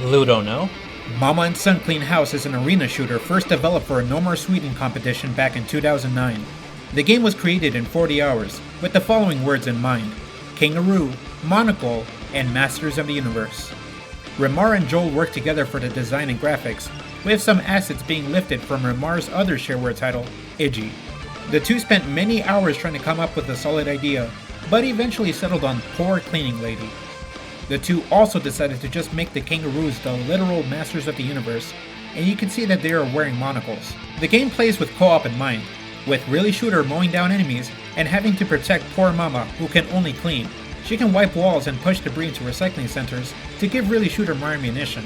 Ludo Know. Mama and Son Clean House is an arena shooter first developed for a No More Sweden competition back in 2009. The game was created in 40 hours, with the following words in mind: Kangaroo, Monocle, and Masters of the Universe. Remar and Joel worked together for the design and graphics, with some assets being lifted from Remar's other shareware title, Iggy. The two spent many hours trying to come up with a solid idea, but eventually settled on Poor Cleaning Lady. The two also decided to just make the kangaroos the literal masters of the universe, and you can see that they are wearing monocles. The game plays with co-op in mind, with Really Shooter mowing down enemies and having to protect Poor Mama, who can only clean. She can wipe walls and push debris into recycling centers to give Really Shooter more ammunition.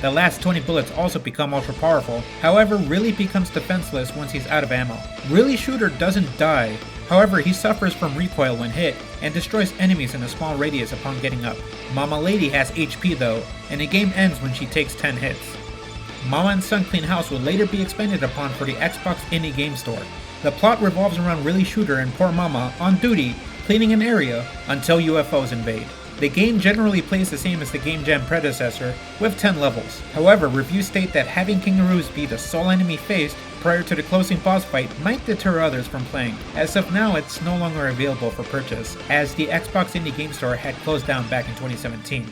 The last 20 bullets also become ultra powerful, however Really becomes defenseless once he's out of ammo. Really Shooter doesn't die, however he suffers from recoil when hit and destroys enemies in a small radius upon getting up. Mama Lady has HP though, and the game ends when she takes 10 hits. Mama and Son Clean House will later be expanded upon for the Xbox Indie Game Store. The plot revolves around Really Shooter and Poor Mama on duty cleaning an area until UFOs invade. The game generally plays the same as the Game Jam predecessor, with 10 levels. However, reviews state that having kangaroos be the sole enemy faced prior to the closing boss fight might deter others from playing. As of now, it's no longer available for purchase, as the Xbox Indie Game Store had closed down back in 2017.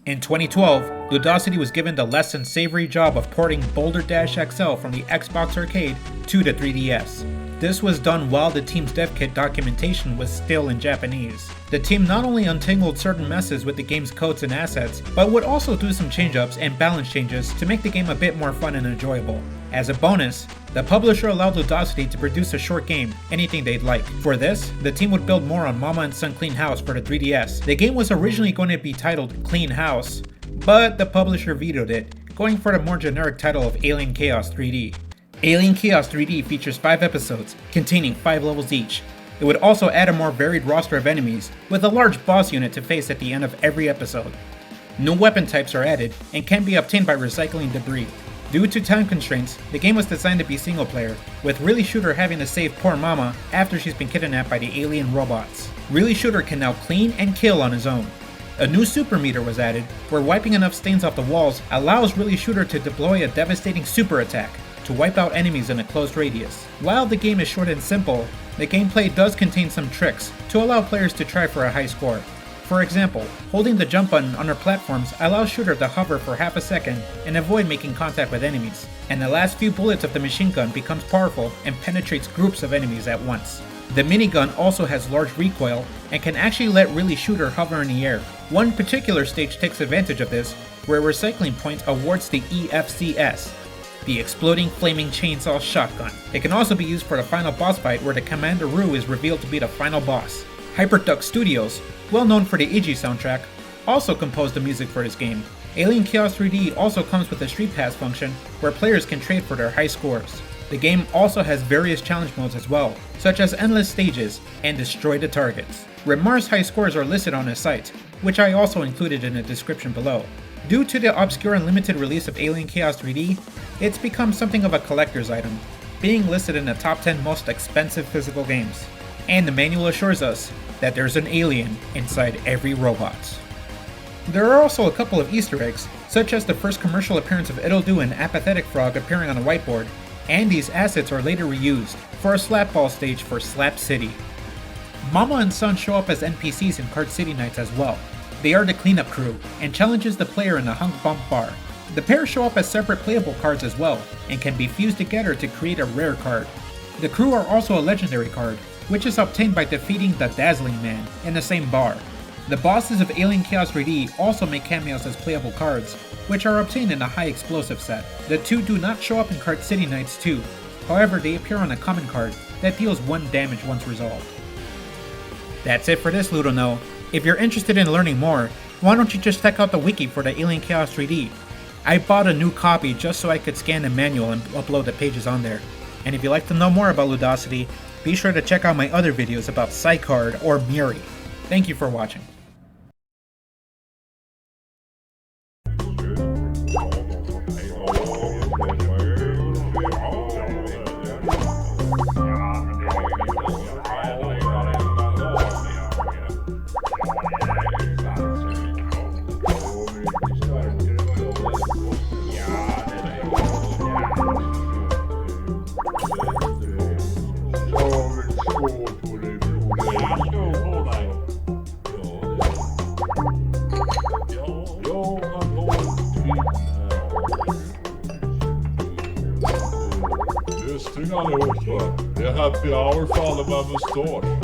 In 2012, Ludosity was given the less than savory job of porting Boulder Dash XL from the Xbox Arcade to the 3DS. This was done while the team's dev kit documentation was still in Japanese. The team not only untangled certain messes with the game's codes and assets, but would also do some change-ups and balance changes to make the game a bit more fun and enjoyable. As a bonus, the publisher allowed Ludosity to produce a short game, anything they'd like. For this, the team would build more on Mama and Son Clean House for the 3DS. The game was originally going to be titled Clean House, but the publisher vetoed it, going for the more generic title of Alien Chaos 3D. Alien Chaos 3D features 5 episodes, containing 5 levels each. It would also add a more varied roster of enemies, with a large boss unit to face at the end of every episode. New weapon types are added, and can be obtained by recycling debris. Due to time constraints, the game was designed to be single player, with Really Shooter having to save Poor Mama after she's been kidnapped by the alien robots. Really Shooter can now clean and kill on his own. A new super meter was added, where wiping enough stains off the walls allows Really Shooter to deploy a devastating super attack to wipe out enemies in a closed radius. While the game is short and simple, the gameplay does contain some tricks to allow players to try for a high score. For example, holding the jump button under platforms allows Shooter to hover for half a second and avoid making contact with enemies, and the last few bullets of the machine gun becomes powerful and penetrates groups of enemies at once. The minigun also has large recoil and can actually let Really Shooter hover in the air. One particular stage takes advantage of this, where a recycling point awards the EFCS, the Exploding Flaming Chainsaw Shotgun. It can also be used for the final boss fight, where the Commanderoo is revealed to be the final boss. Hyperduck Studios, well known for the Iggy soundtrack, also composed the music for this game. Alien Chaos 3D also comes with a Street Pass function, where players can trade for their high scores. The game also has various challenge modes as well, such as endless stages and destroy the targets. Remar's high scores are listed on his site, which I also included in the description below. Due to the obscure and limited release of Alien Chaos 3D, it's become something of a collector's item, being listed in the top 10 most expensive physical games. And the manual assures us that there's an alien inside every robot. There are also a couple of Easter eggs, such as the first commercial appearance of It'll-Do and Apathetic Frog appearing on a whiteboard, and these assets are later reused for a slapball stage for Slap City. Mama and Son show up as NPCs in Card City Nights as well. They are the cleanup crew, and challenges the player in a hunk bump bar. The pairs show up as separate playable cards as well, and can be fused together to create a rare card. The crew are also a legendary card, which is obtained by defeating the Dazzling Man in the same bar. The bosses of Alien Chaos 3D also make cameos as playable cards, which are obtained in a high explosive set. The two do not show up in Card City Nights 2, however they appear on a common card that deals 1 damage once resolved. That's it for this Ludo Know. If you're interested in learning more, why don't you just check out the wiki for the Alien Chaos 3D. I bought a new copy just so I could scan the manual and upload the pages on there. And if you'd like to know more about Ludosity, be sure to check out my other videos about Psycard or Muri. Thank you for watching. allihopa. Det är happy hour för alla med mustasch.